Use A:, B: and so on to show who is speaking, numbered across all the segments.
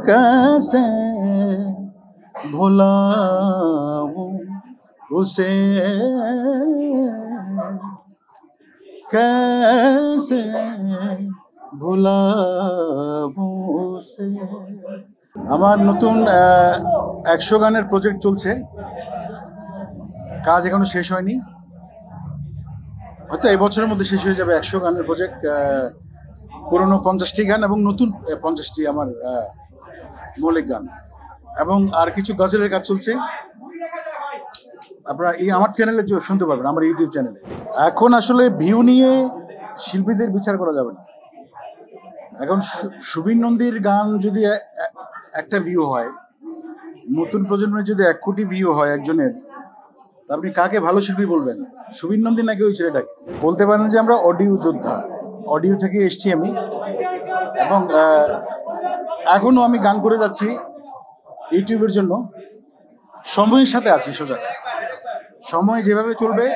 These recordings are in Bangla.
A: कैसे भुलाऊं उसे, कैसे ভুলাবো সে। আমার নতুন 100 গানের প্রজেক্ট চলছে, কাজ এখনো শেষ হয়নি, হয়তো এই বছরের মধ্যে শেষ হয়ে যাবে 100 গানের প্রজেক্ট। পুরনো 50টি গান এবং নতুন 50টি আমার মৌলিক গান, এবং আর কিছু গজলের কাজ চলছে। আপনারা এই আমার চ্যানেলে শুনতে পারবেন, আমার ইউটিউব চ্যানেলে। এখন আসলে ভিউ নিয়ে শিল্পীদের বিচার করা যাবে না। এখন সুবীর নন্দীর গান যদি একটা ভিউ হয়, নতুন প্রজন্মের যদি 1 কোটি ভিউ হয় একজনের, তা আপনি কাকে ভালো শিল্পী বলবেন? সুবীর নন্দী নাকি ওই ছেলেটাকে? বলতে পারেন যে আমরা অডিও যোদ্ধা, অডিও থেকে এসছি আমি, এবং এখনো আমি গান করে যাচ্ছি ইউটিউবের জন্য। সময়ের সাথে আছি সোজা, সময় যেভাবে চলবে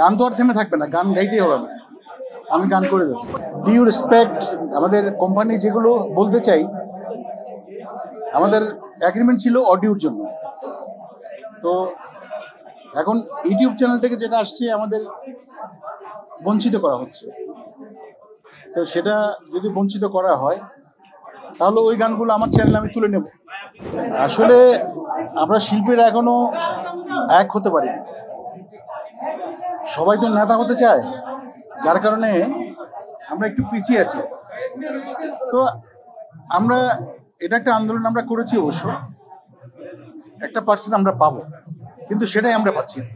A: গান তো আর থেমে থাকবে না, গান গাইতেই হবে না, আমি গান করে দেবো। ডিউ রেসপেক্ট, আমাদের কোম্পানি যেগুলো বলতে চাই, আমাদের অ্যাগ্রিমেন্ট ছিল অডিওর জন্য। তো এখন ইউটিউব চ্যানেল থেকে যেটা আসছে আমাদের বঞ্চিত করা হচ্ছে। তো সেটা যদি বঞ্চিত করা হয় তাহলে ওই গানগুলো আমার চ্যানেলে আমি তুলে নেব। আসলে আমরা শিল্পীরা এখনো এক হতে পারিনি, সবাই তো নেতা হতে চায়, যার কারণে আমরা একটু পিছিয়ে আছি। তো আমরা এটা একটা আন্দোলন আমরা করেছি, অবশ্য একটা পার্সেন্ট আমরা পাবো, কিন্তু সেটাই আমরা পাচ্ছি না।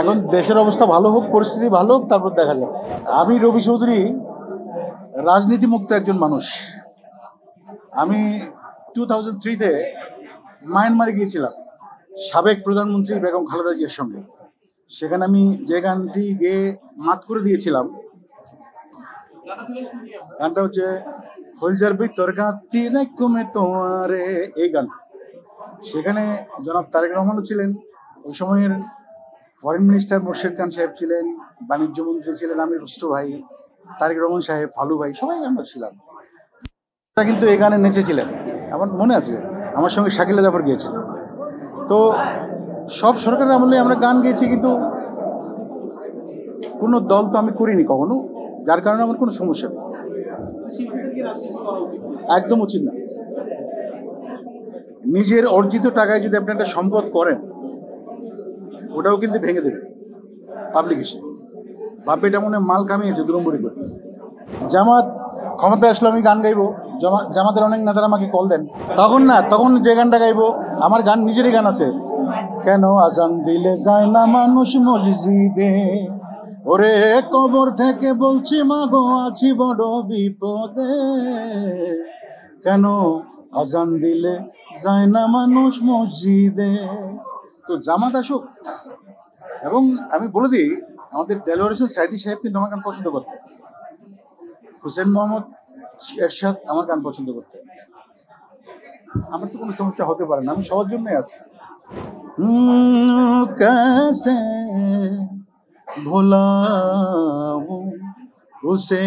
A: এখন দেশের অবস্থা ভালো হোক, পরিস্থিতি ভালো হোক, তারপর দেখা যাবে। আমি রবি চৌধুরী রাজনীতিমুক্ত একজন মানুষ। আমি 2003-তে মায়ানমারে গিয়েছিলাম সাবেক প্রধানমন্ত্রী বেগম খালেদা জিয়ার সঙ্গে। সেখানে আমি যে গানটি গেয়ে মাত করে দিয়েছিলাম, গানটা হচ্ছে হলজার ভিতর গাঁতি রে কমে তোমারে, এই গান। সেখানে জনাব তারেক রহমানও ছিলেন, ওই সময়ের ফরেন মিনিস্টার মোর্শেদ খান সাহেব ছিলেন, বাণিজ্য মন্ত্রী ছিলেন আমির খসরু ভাই, তারেক রহমান সাহেব, ফালু ভাই, সবাই আমরা ছিলাম। কিন্তু এই গানে নেচেছিলেন, আমার মনে আছে, আমার সঙ্গে শাকিলা জাফর গিয়েছিল। তো সব সরকারের আমলে আমরা গান গেয়েছি, কিন্তু কোনো দল তো আমি করিনি কখনো, যার কারণে আমার কোনো সমস্যা নেই। একদম উচিত না। নিজের অর্জিত টাকায় যদি আপনি একটা সম্পদ করেন, ওটাও কিন্তু ভেঙে দেবে পাবলিক এসে, ভাববে এটা মনে মাল কামিয়েছে দুরম্বরি করে। জামাত ক্ষমতায় আসলে আমি গান গাইবো, জামাতের অনেক নেতারা আমাকে কল দেন, তখন যে গানটা গাইবো, আমার গান নিজেরই গান আছে। কেন আজান দিলে যায় না মানুষ মসজিদে, ওরে কবর থেকে বলছি মাগো আছি বড় বিপদে, কেন আজান দিলে যায় না মানুষ মসজিদে। তো জামাত আসুক, এবং আমি বলে দিই, আমাদের দেলোয়ার হোসেন সাইদি সাহেব কিন্তু আমার গান পছন্দ করতেন, হুসেন মোহাম্মদ এরশাদ আমার গান পছন্দ করতেন। আমার তো কোনো সমস্যা হতে পারে না, আমি সবার জন্যই আছি। कैसे भुलाऊं उसे,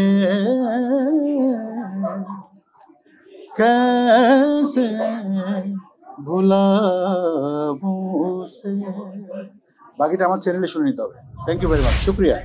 A: कैसे भुलाऊं उसे। বাকিটা আমার চ্যানেলে শুনে নিতে হবে। থ্যাংক ইউ ভেরি মাচ, শুক্রিয়া।